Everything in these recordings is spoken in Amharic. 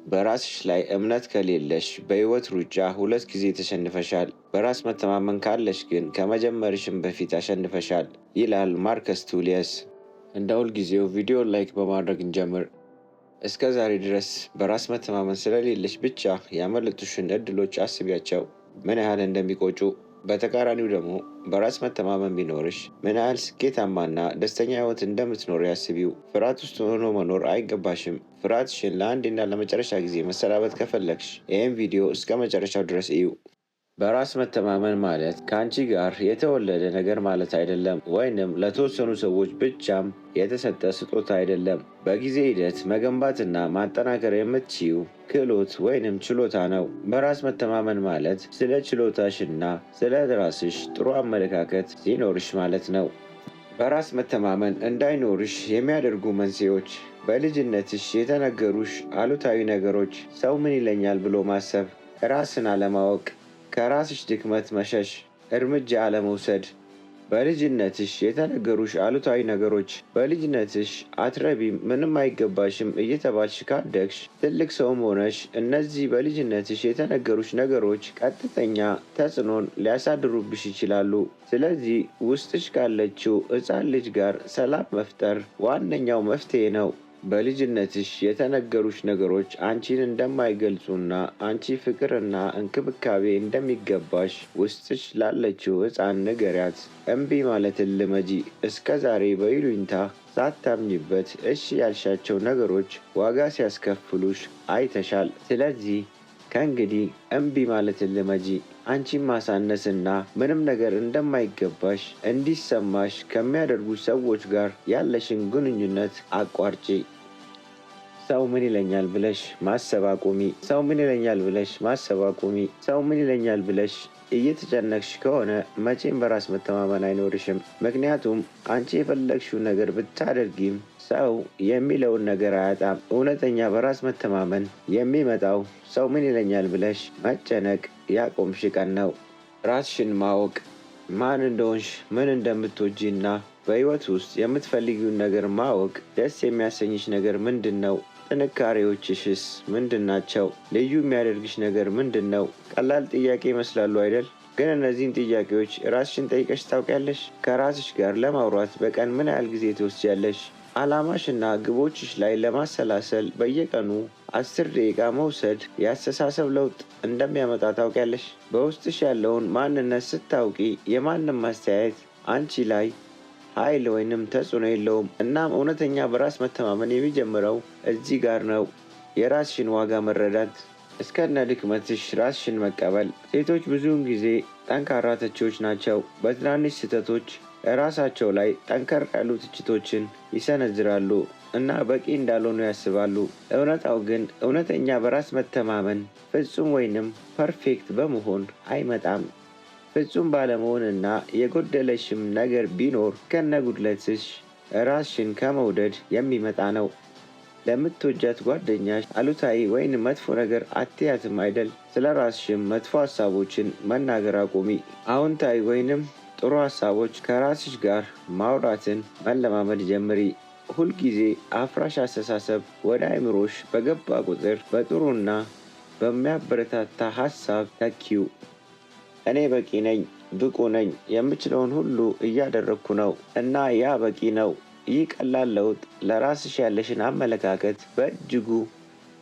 በራስሽ ላይ እምነት ከሌለሽ በህይወት ሩጫ 2 ጊዜ ተሸንፈሻል። በራስ መተማመን ካለሽ ግን ከመጀመርሽም በፊት አሸንፈሻል ይላል ማርከስ ቱሊየስ። እንደ ሁልጊዜው ቪዲዮ ላይክ በማድረግ እንጀምር። እስከ ዛሬ ድረስ በራስ መተማመን ስለሌለሽ ብቻ ያመለጡሽን እድሎች አስቢያቸው፣ ምን ያህል እንደሚቆጩ። በተቃራኒው ደግሞ በራስ መተማመን ቢኖርሽ ምን ያህል ስኬታማና ደስተኛ ህይወት እንደምትኖር ያስቢው። ፍርሃት ውስጥ ሆኖ መኖር አይገባሽም። ፍርሃትሽን ለአንዴና ለመጨረሻ ጊዜ መሰናበት ከፈለግሽ ይህን ቪዲዮ እስከ መጨረሻው ድረስ እዩ። በራስ መተማመን ማለት ከአንቺ ጋር የተወለደ ነገር ማለት አይደለም፣ ወይንም ለተወሰኑ ሰዎች ብቻም የተሰጠ ስጦታ አይደለም። በጊዜ ሂደት መገንባትና ማጠናከር የምትችይው ክህሎት ወይንም ችሎታ ነው። በራስ መተማመን ማለት ስለ ችሎታሽና ስለ ራስሽ ጥሩ አመለካከት ሲኖርሽ ማለት ነው። በራስ መተማመን እንዳይኖርሽ የሚያደርጉ መንስኤዎች: በልጅነትሽ የተነገሩሽ አሉታዊ ነገሮች፣ ሰው ምን ይለኛል ብሎ ማሰብ፣ ራስን አለማወቅ፣ ከራስሽ ድክመት መሸሽ፣ እርምጃ አለመውሰድ። በልጅነትሽ የተነገሩሽ አሉታዊ ነገሮች: በልጅነትሽ አትረቢም፣ ምንም አይገባሽም እየተባልሽ ካደግሽ ትልቅ ሰውም ሆነሽ እነዚህ በልጅነትሽ የተነገሩሽ ነገሮች ቀጥተኛ ተጽዕኖን ሊያሳድሩብሽ ይችላሉ። ስለዚህ ውስጥሽ ካለችው ሕፃን ልጅ ጋር ሰላም መፍጠር ዋነኛው መፍትሄ ነው። በልጅነትሽ የተነገሩሽ ነገሮች አንቺን እንደማይገልጹና አንቺ ፍቅርና እንክብካቤ እንደሚገባሽ ውስጥሽ ላለችው ሕፃን ንገሪያት። እምቢ ማለትን ልመጂ። እስከ ዛሬ በይሉኝታ ሳታምኝበት እሺ ያልሻቸው ነገሮች ዋጋ ሲያስከፍሉሽ አይተሻል። ስለዚህ ከእንግዲህ እምቢ ማለትን ልመጂ። አንቺን ማሳነስና ምንም ነገር እንደማይገባሽ እንዲሰማሽ ከሚያደርጉ ሰዎች ጋር ያለሽን ግንኙነት አቋርጪ። ሰው ምን ይለኛል ብለሽ ማሰብ አቁሚ። ሰው ምን ይለኛል ብለሽ ማሰብ አቁሚ። ሰው ምን ይለኛል ብለሽ እየተጨነቅሽ ከሆነ መቼም በራስ መተማመን አይኖርሽም። ምክንያቱም አንቺ የፈለግሽው ነገር ብታደርጊም ሰው የሚለውን ነገር አያጣም። እውነተኛ በራስ መተማመን የሚመጣው ሰው ምን ይለኛል ብለሽ መጨነቅ ያቆምሽ ቀን ነው። ራስሽን ማወቅ፣ ማን እንደሆንሽ፣ ምን እንደምትወጂና በህይወት ውስጥ የምትፈልጊውን ነገር ማወቅ። ደስ የሚያሰኝሽ ነገር ምንድን ነው? ጥንካሬዎችሽስ ምንድን ናቸው? ልዩ የሚያደርግሽ ነገር ምንድን ነው? ቀላል ጥያቄ ይመስላሉ አይደል? ግን እነዚህን ጥያቄዎች ራስሽን ጠይቀሽ ታውቂያለሽ? ከራስሽ ጋር ለማውራት በቀን ምን ያህል ጊዜ ትወስጃለሽ? ዓላማሽና ግቦችሽ ላይ ለማሰላሰል በየቀኑ 10 ደቂቃ መውሰድ የአስተሳሰብ ለውጥ እንደሚያመጣ ታውቂያለሽ? በውስጥሽ ያለውን ማንነት ስታውቂ የማንም አስተያየት አንቺ ላይ ኃይል ወይንም ተጽዕኖ የለውም። እናም እውነተኛ በራስ መተማመን የሚጀምረው እዚህ ጋር ነው። የራስሽን ዋጋ መረዳት። እስከነ ድክመትሽ ራስሽን መቀበል። ሴቶች ብዙውን ጊዜ ጠንካራ ተቺዎች ናቸው። በትናንሽ ስህተቶች ራሳቸው ላይ ጠንከር ያሉ ትችቶችን ይሰነዝራሉ እና በቂ እንዳልሆኑ ያስባሉ። እውነታው ግን እውነተኛ በራስ መተማመን ፍጹም ወይንም ፐርፌክት በመሆን አይመጣም። ፍጹም ባለመሆንና የጎደለሽም ነገር ቢኖር ከነጉድለትሽ ራስሽን ከመውደድ የሚመጣ ነው። ለምትወጃት ጓደኛሽ አሉታዊ ወይንም መጥፎ ነገር አትያትም አይደል? ስለ ራስሽም መጥፎ ሀሳቦችን መናገር አቁሚ። አዎንታዊ ወይንም ጥሩ ሀሳቦች ከራስሽ ጋር ማውራትን መለማመድ ጀምሪ። ሁልጊዜ አፍራሽ አስተሳሰብ ወደ አእምሮሽ በገባ ቁጥር በጥሩና በሚያበረታታ ሀሳብ ተኪው። እኔ በቂ ነኝ፣ ብቁ ነኝ፣ የምችለውን ሁሉ እያደረግኩ ነው እና ያ በቂ ነው። ይህ ቀላል ለውጥ ለራስሽ ያለሽን አመለካከት በእጅጉ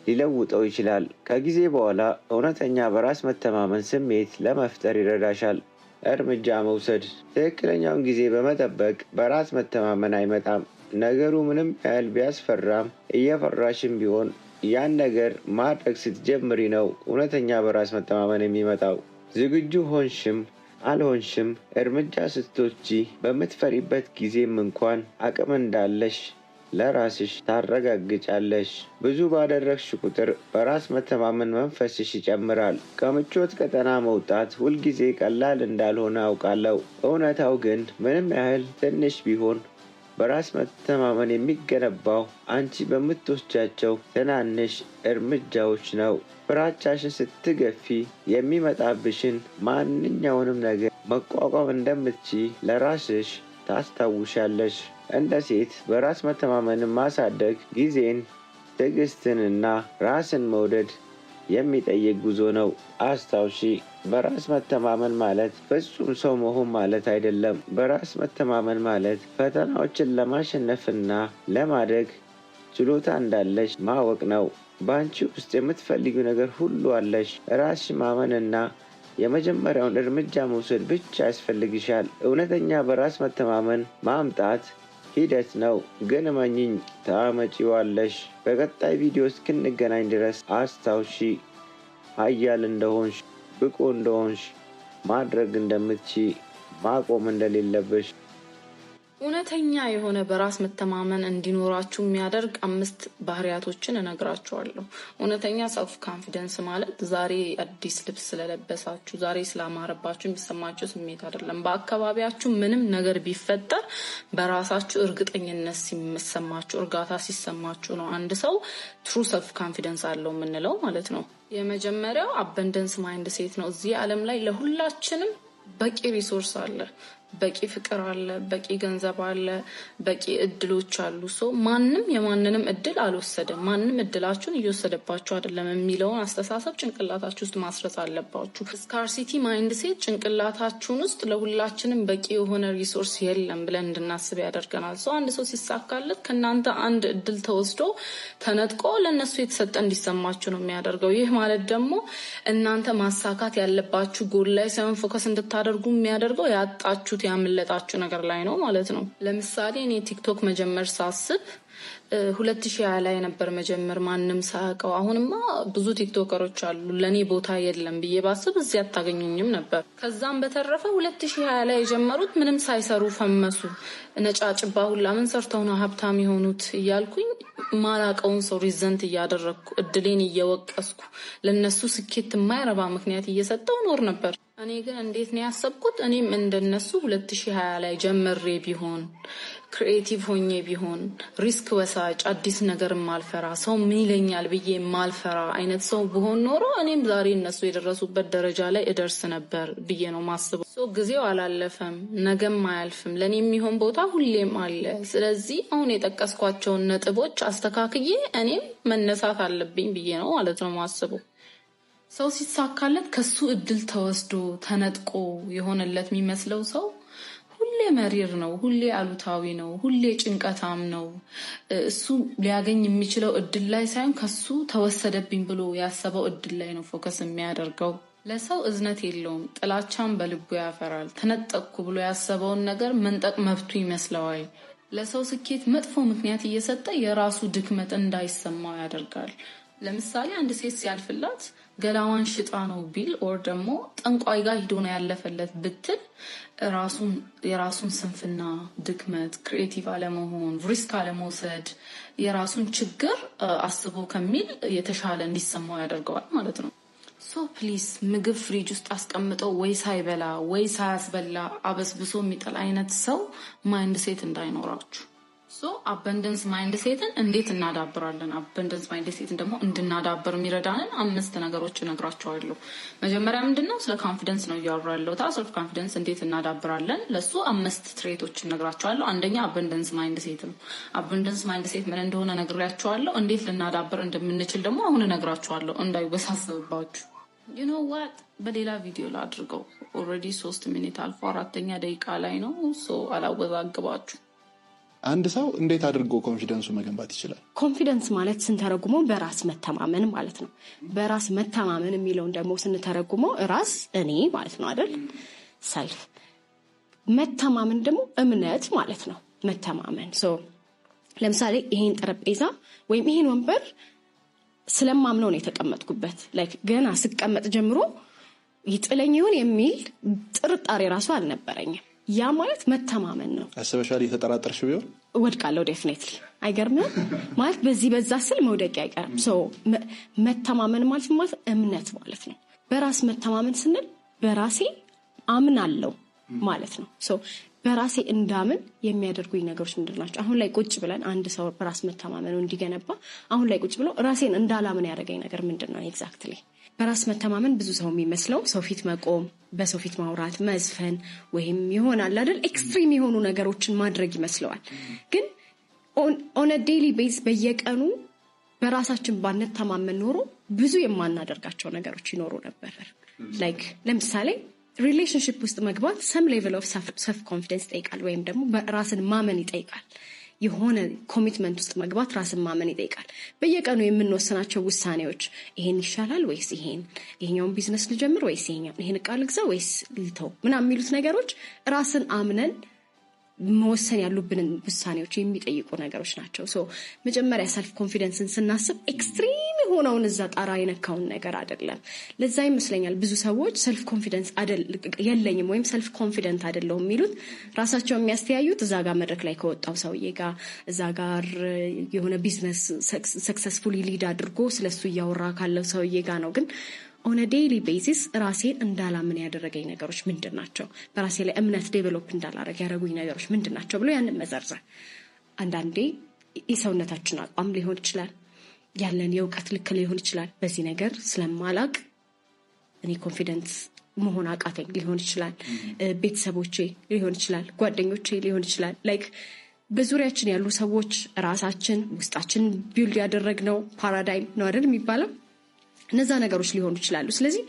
ሊለውጠው ይችላል። ከጊዜ በኋላ እውነተኛ በራስ መተማመን ስሜት ለመፍጠር ይረዳሻል። እርምጃ መውሰድ። ትክክለኛውን ጊዜ በመጠበቅ በራስ መተማመን አይመጣም። ነገሩ ምንም ያህል ቢያስፈራም እየፈራሽም ቢሆን ያን ነገር ማድረግ ስትጀምሪ ነው እውነተኛ በራስ መተማመን የሚመጣው። ዝግጁ ሆንሽም አልሆንሽም እርምጃ ስትወስጂ በምትፈሪበት ጊዜም እንኳን አቅም እንዳለሽ ለራስሽ ታረጋግጫለሽ። ብዙ ባደረግሽ ቁጥር በራስ መተማመን መንፈስሽ ይጨምራል። ከምቾት ቀጠና መውጣት ሁልጊዜ ቀላል እንዳልሆነ አውቃለሁ። እውነታው ግን ምንም ያህል ትንሽ ቢሆን በራስ መተማመን የሚገነባው አንቺ በምትወስጃቸው ትናንሽ እርምጃዎች ነው። ፍራቻሽን ስትገፊ የሚመጣብሽን ማንኛውንም ነገር መቋቋም እንደምትችይ ለራስሽ ታስታውሻለሽ። እንደ ሴት በራስ መተማመንን ማሳደግ ጊዜን፣ ትዕግስትንና ራስን መውደድ የሚጠይቅ ጉዞ ነው። አስታውሺ፣ በራስ መተማመን ማለት ፍጹም ሰው መሆን ማለት አይደለም። በራስ መተማመን ማለት ፈተናዎችን ለማሸነፍና ለማደግ ችሎታ እንዳለሽ ማወቅ ነው። በአንቺ ውስጥ የምትፈልጊው ነገር ሁሉ አለሽ። ራስሽ ማመንና የመጀመሪያውን እርምጃ መውሰድ ብቻ ያስፈልግሻል። እውነተኛ በራስ መተማመን ማምጣት ሂደት ነው፣ ግን እመኚኝ ታመጪዋለሽ። በቀጣይ ቪዲዮ እስክንገናኝ ድረስ አስታውሺ፣ ኃያል እንደሆንሽ፣ ብቁ እንደሆንሽ፣ ማድረግ እንደምትችይ፣ ማቆም እንደሌለብሽ። እውነተኛ የሆነ በራስ መተማመን እንዲኖራችሁ የሚያደርግ 5 ባህሪያቶችን እነግራችኋለሁ። እውነተኛ ሰልፍ ኮንፊደንስ ማለት ዛሬ አዲስ ልብስ ስለለበሳችሁ፣ ዛሬ ስላማረባችሁ የሚሰማችሁ ስሜት አይደለም። በአካባቢያችሁ ምንም ነገር ቢፈጠር በራሳችሁ እርግጠኝነት ሲሰማችሁ፣ እርጋታ ሲሰማችሁ ነው አንድ ሰው ትሩ ሰልፍ ኮንፊደንስ አለው የምንለው ማለት ነው። የመጀመሪያው አበንደንስ ማይንድ ሴት ነው። እዚህ ዓለም ላይ ለሁላችንም በቂ ሪሶርስ አለ፣ በቂ ፍቅር አለ፣ በቂ ገንዘብ አለ፣ በቂ እድሎች አሉ። ማንም የማንንም እድል አልወሰደም፣ ማንም እድላችሁን እየወሰደባችሁ አይደለም የሚለውን አስተሳሰብ ጭንቅላታችሁ ውስጥ ማስረጽ አለባችሁ። ስካርሲቲ ማይንድ ሴት ጭንቅላታችሁን ውስጥ ለሁላችንም በቂ የሆነ ሪሶርስ የለም ብለን እንድናስብ ያደርገናል። አንድ ሰው ሲሳካለት ከእናንተ አንድ እድል ተወስዶ ተነጥቆ ለእነሱ የተሰጠ እንዲሰማችሁ ነው የሚያደርገው። ይህ ማለት ደግሞ እናንተ ማሳካት ያለባችሁ ጎል ላይ ሳይሆን ፎከስ እንድታደርጉ የሚያደርገው ያጣችሁ ያመለጣችሁ ነገር ላይ ነው ማለት ነው። ለምሳሌ እኔ ቲክቶክ መጀመር ሳስብ 2020 ላይ ነበር መጀመር ማንም ሳያውቀው። አሁንማ ብዙ ቲክቶከሮች አሉ፣ ለኔ ቦታ የለም ብዬ ባስብ እዚህ አታገኙኝም ነበር። ከዛም በተረፈ 2020 ላይ የጀመሩት ምንም ሳይሰሩ ፈመሱ። ነጫጭባ ሁላ ምን ሰርተው ነው ሀብታም የሆኑት እያልኩኝ ማላቀውን ሰው ሪዘንት እያደረግኩ እድሌን እየወቀስኩ ለነሱ ስኬት የማይረባ ምክንያት እየሰጠው ኖር ነበር። እኔ ግን እንዴት ነው ያሰብኩት? እኔም እንደነሱ 2020 ላይ ጀመሬ ቢሆን፣ ክሪኤቲቭ ሆኜ ቢሆን፣ ሪስክ ወሳጭ፣ አዲስ ነገር ማልፈራ፣ ሰው ምን ይለኛል ብዬ ማልፈራ አይነት ሰው ብሆን ኖሮ እኔም ዛሬ እነሱ የደረሱበት ደረጃ ላይ እደርስ ነበር ብዬ ነው ማስበው። ጊዜው አላለፈም፣ ነገም አያልፍም። ለኔ የሚሆን ቦታ ሁሌም አለ። ስለዚህ አሁን የጠቀስኳቸውን ነጥቦች አስተካክዬ እኔም መነሳት አለብኝ ብዬ ነው ማለት ነው ማስበው። ሰው ሲሳካለት ከሱ እድል ተወስዶ ተነጥቆ የሆነለት የሚመስለው ሰው ሁሌ መሪር ነው፣ ሁሌ አሉታዊ ነው፣ ሁሌ ጭንቀታም ነው። እሱ ሊያገኝ የሚችለው እድል ላይ ሳይሆን ከሱ ተወሰደብኝ ብሎ ያሰበው እድል ላይ ነው ፎከስ የሚያደርገው። ለሰው እዝነት የለውም፣ ጥላቻን በልቡ ያፈራል። ተነጠቅኩ ብሎ ያሰበውን ነገር መንጠቅ መብቱ ይመስለዋል። ለሰው ስኬት መጥፎ ምክንያት እየሰጠ የራሱ ድክመት እንዳይሰማው ያደርጋል። ለምሳሌ አንድ ሴት ሲያልፍላት ገላዋን ሽጣ ነው ቢል ኦር ደግሞ ጠንቋይ ጋር ሂዶ ነው ያለፈለት ብትል የራሱን ስንፍና፣ ድክመት፣ ክሪኤቲቭ አለመሆን፣ ሪስክ አለመውሰድ፣ የራሱን ችግር አስቦ ከሚል የተሻለ እንዲሰማው ያደርገዋል ማለት ነው። ፕሊዝ ምግብ ፍሪጅ ውስጥ አስቀምጠው ወይ ሳይበላ ወይ ሳያስበላ አበስብሶ የሚጠል አይነት ሰው ማይንድ ሴት እንዳይኖራችሁ። አበንደንስ ማይንድ ሴትን እንዴት እናዳብራለን? አበንደንስ ማይንድ ሴትን ደግሞ እንድናዳብር የሚረዳንን 5 ነገሮች እነግራቸዋለሁ። መጀመሪያ ምንድነው? ስለ ኮንፊደንስ ነው እያወራለሁ። ሰልፍ ኮንፊደንስ እንዴት እናዳብራለን? ለሱ 5 ትሬቶች እነግራቸዋለሁ። አንደኛ አበንደንስ ማይንድ ሴት ነው። አበንደንስ ማይንድ ሴት ምን እንደሆነ እነግራቸዋለሁ። እንዴት ልናዳብር እንደምንችል ደግሞ አሁን እነግራቸዋለሁ እንዳይወሳሰብባችሁ። you know what በሌላ ቪዲዮ ላድርገው። ኦልሬዲ 3 ሚኒት አልፎ 4ኛ ደቂቃ ላይ ነው። አላወዛግባችሁ። አንድ ሰው እንዴት አድርጎ ኮንፊደንሱ መገንባት ይችላል? ኮንፊደንስ ማለት ስንተረጉመው በራስ መተማመን ማለት ነው። በራስ መተማመን የሚለውን ደግሞ ስንተረጉመው ራስ እኔ ማለት ነው አይደል? ሰልፍ መተማመን ደግሞ እምነት ማለት ነው። መተማመን ለምሳሌ ይሄን ጠረጴዛ ወይም ይሄን ወንበር ስለማምነው ነው የተቀመጥኩበት። ላይክ ገና ስቀመጥ ጀምሮ ይጥለኝ ይሆን የሚል ጥርጣሬ ራሱ አልነበረኝም። ያ ማለት መተማመን ነው። አስበሻል? የተጠራጠርሽ ቢሆን ወድቃለሁ ዴፊኒትሊ። አይገርምም? ማለት በዛ ስል መውደቅ አይቀርም። መተማመን ማለት እምነት ማለት ነው። በራስ መተማመን ስንል በራሴ አምናለሁ ማለት ነው። በራሴ እንዳምን የሚያደርጉኝ ነገሮች ምንድናቸው? አሁን ላይ ቁጭ ብለን አንድ ሰው በራስ መተማመኑ እንዲገነባ አሁን ላይ ቁጭ ብሎ ራሴን እንዳላምን ያደረገኝ ነገር ምንድነው? ኤግዛክትሊ በራስ መተማመን ብዙ ሰው የሚመስለው ሰው ፊት መቆም፣ በሰው ፊት ማውራት፣ መዝፈን ወይም ይሆናል አይደል ኤክስትሪም የሆኑ ነገሮችን ማድረግ ይመስለዋል። ግን ኦን ዴይሊ ቤዝ በየቀኑ በራሳችን ባንተማመን ኖሮ ብዙ የማናደርጋቸው ነገሮች ይኖሩ ነበር። ላይክ ለምሳሌ ሪሌሽንሺፕ ውስጥ መግባት ሰም ሌቭል ኦፍ ሰልፍ ኮንፊደንስ ይጠይቃል፣ ወይም ደግሞ ራስን ማመን ይጠይቃል። የሆነ ኮሚትመንት ውስጥ መግባት ራስን ማመን ይጠይቃል። በየቀኑ የምንወስናቸው ውሳኔዎች ይሄን ይሻላል ወይስ ይሄኛውን ቢዝነስ ልጀምር ወይስ ይሄን ዕቃ ልግዛ ወይስ ልተው ምናምን የሚሉት ነገሮች ራስን አምነን መወሰን ያሉብንን ውሳኔዎች የሚጠይቁ ነገሮች ናቸው። ሶ መጀመሪያ ሰልፍ ኮንፊደንስን ስናስብ ኤክስትሪም የሆነውን እዛ ጣራ የነካውን ነገር አይደለም። ለዛ ይመስለኛል ብዙ ሰዎች ሰልፍ ኮንፊደንስ የለኝም ወይም ሰልፍ ኮንፊደንት አይደለሁም የሚሉት ራሳቸው የሚያስተያዩት እዛ ጋር መድረክ ላይ ከወጣው ሰውዬ ጋር እዛ ጋር የሆነ ቢዝነስ ሰክሰስፉሊ ሊድ አድርጎ ስለሱ እያወራ ካለው ሰውዬ ጋር ነው። ግን ኦን ዴይሊ ቤሲስ ራሴን እንዳላምን ያደረገኝ ነገሮች ምንድን ናቸው? በራሴ ላይ እምነት ዴቨሎፕ እንዳላረግ ያደረጉኝ ነገሮች ምንድን ናቸው ብሎ ያንን መዘርዘር። አንዳንዴ የሰውነታችን አቋም ሊሆን ይችላል፣ ያለን የእውቀት ልክ ሊሆን ይችላል። በዚህ ነገር ስለማላቅ እኔ ኮንፊደንት መሆን አቃተኝ ሊሆን ይችላል። ቤተሰቦቼ ሊሆን ይችላል፣ ጓደኞቼ ሊሆን ይችላል። ላይክ በዙሪያችን ያሉ ሰዎች፣ ራሳችን ውስጣችን ቢልድ ያደረግነው ፓራዳይም ነው አይደል የሚባለው፣ እነዛ ነገሮች ሊሆኑ ይችላሉ። ስለዚህ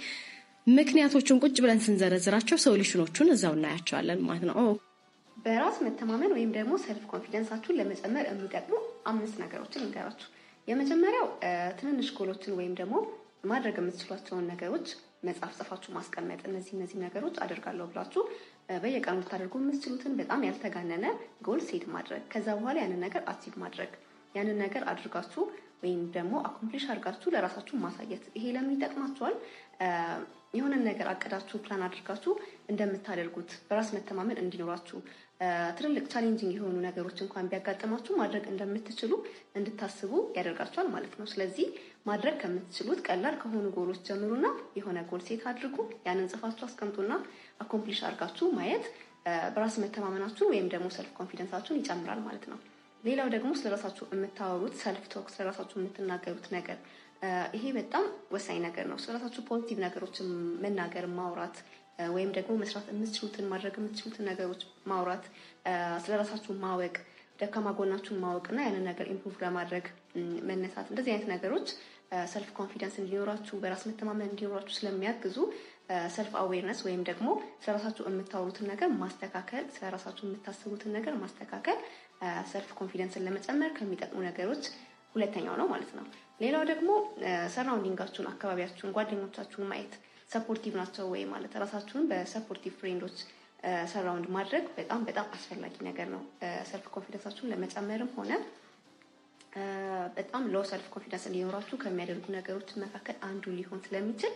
ምክንያቶቹን ቁጭ ብለን ስንዘረዝራቸው ሶሉሽኖቹን እዛው እናያቸዋለን ማለት ነው። በራስ መተማመን ወይም ደግሞ ሰልፍ ኮንፊደንሳችሁን ለመጨመር የሚጠቅሙ 5 ነገሮችን እንገራችሁ። የመጀመሪያው ትንንሽ ጎሎችን ወይም ደግሞ ማድረግ የምትችሏቸውን ነገሮች መጽሐፍ ጽፋችሁ ማስቀመጥ። እነዚህ ነገሮች አደርጋለሁ ብላችሁ በየቀኑ ልታደርጉ የምትችሉትን በጣም ያልተጋነነ ጎል ሴት ማድረግ፣ ከዛ በኋላ ያንን ነገር አቺቭ ማድረግ፣ ያንን ነገር አድርጋችሁ ወይም ደግሞ አኮምፕሊሽ አድርጋችሁ ለራሳችሁ ማሳየት። ይሄ ለምን ይጠቅማችኋል? የሆነን ነገር አቅዳችሁ ፕላን አድርጋችሁ እንደምታደርጉት በራስ መተማመን እንዲኖራችሁ፣ ትልልቅ ቻሌንጂንግ የሆኑ ነገሮች እንኳን ቢያጋጥማችሁ ማድረግ እንደምትችሉ እንድታስቡ ያደርጋችኋል ማለት ነው። ስለዚህ ማድረግ ከምትችሉት ቀላል ከሆኑ ጎሎች ጀምሩና የሆነ ጎል ሴት አድርጉ። ያንን ጽፋችሁ አስቀምጡና አኮምፕሊሽ አድርጋችሁ ማየት በራስ መተማመናችሁን ወይም ደግሞ ሰልፍ ኮንፊደንሳችሁን ይጨምራል ማለት ነው። ሌላው ደግሞ ስለራሳችሁ የምታወሩት ሰልፍ ቶክ፣ ስለራሳችሁ የምትናገሩት ነገር፣ ይሄ በጣም ወሳኝ ነገር ነው። ስለራሳችሁ ፖዚቲቭ ነገሮችን መናገር፣ ማውራት ወይም ደግሞ መስራት የምትችሉትን ማድረግ የምትችሉትን ነገሮች ማውራት፣ ስለራሳችሁ ማወቅ፣ ደካማ ጎናችሁን ማወቅና ያንን ነገር ኢምፕሩቭ ለማድረግ መነሳት፣ እንደዚህ አይነት ነገሮች ሰልፍ ኮንፊደንስ እንዲኖራችሁ በራስ መተማመን እንዲኖራችሁ ስለሚያግዙ ሰልፍ አዌርነስ ወይም ደግሞ ስለራሳችሁ የምታወሩትን ነገር ማስተካከል፣ ስለራሳችሁ የምታስቡትን ነገር ማስተካከል ሰልፍ ኮንፊደንስን ለመጨመር ከሚጠቅሙ ነገሮች ሁለተኛው ነው ማለት ነው። ሌላው ደግሞ ሰራውንዲንጋችሁን፣ አካባቢያችሁን፣ ጓደኞቻችሁን ማየት ሰፖርቲቭ ናቸው ወይ ማለት ራሳችሁን በሰፖርቲቭ ፍሬንዶች ሰራውንድ ማድረግ በጣም በጣም አስፈላጊ ነገር ነው። ሰልፍ ኮንፊደንሳችሁን ለመጨመርም ሆነ በጣም ሎ ሰልፍ ኮንፊደንስ እንዲኖራችሁ ከሚያደርጉ ነገሮች መካከል አንዱ ሊሆን ስለሚችል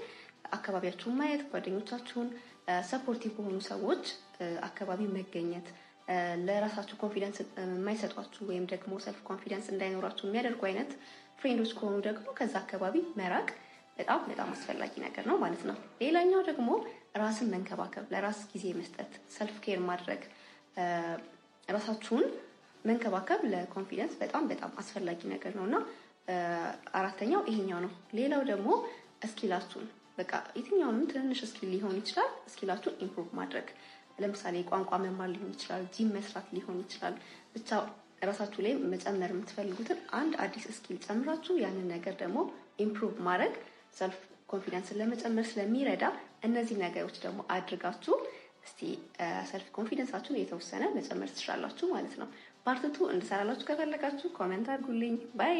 አካባቢያችሁን ማየት፣ ጓደኞቻችሁን፣ ሰፖርቲቭ በሆኑ ሰዎች አካባቢ መገኘት፣ ለራሳችሁ ኮንፊደንስ የማይሰጧችሁ ወይም ደግሞ ሰልፍ ኮንፊደንስ እንዳይኖራችሁ የሚያደርጉ አይነት ፍሬንዶች ከሆኑ ደግሞ ከዛ አካባቢ መራቅ በጣም በጣም አስፈላጊ ነገር ነው ማለት ነው። ሌላኛው ደግሞ ራስን መንከባከብ፣ ለራስ ጊዜ መስጠት፣ ሰልፍ ኬር ማድረግ፣ ራሳችሁን መንከባከብ ለኮንፊደንስ በጣም በጣም አስፈላጊ ነገር ነውና አራተኛው ይሄኛው ነው። ሌላው ደግሞ እስኪላችሁን በቃ የትኛውንም ትንንሽ እስኪል ሊሆን ይችላል፣ እስኪላችሁን ኢምፕሩቭ ማድረግ፣ ለምሳሌ ቋንቋ መማር ሊሆን ይችላል፣ ጂም መስራት ሊሆን ይችላል። ብቻ ራሳችሁ ላይ መጨመር የምትፈልጉትን አንድ አዲስ እስኪል ጨምራችሁ ያንን ነገር ደግሞ ኢምፕሩቭ ማድረግ ሰልፍ ኮንፊደንስን ለመጨመር ስለሚረዳ እነዚህ ነገሮች ደግሞ አድርጋችሁ እስቲ ሰልፍ ኮንፊደንሳችሁን የተወሰነ መጨመር ትችላላችሁ ማለት ነው። ፓርት 2 እንድሰራላችሁ ከፈለጋችሁ ኮሜንት አድርጉልኝ። ባይ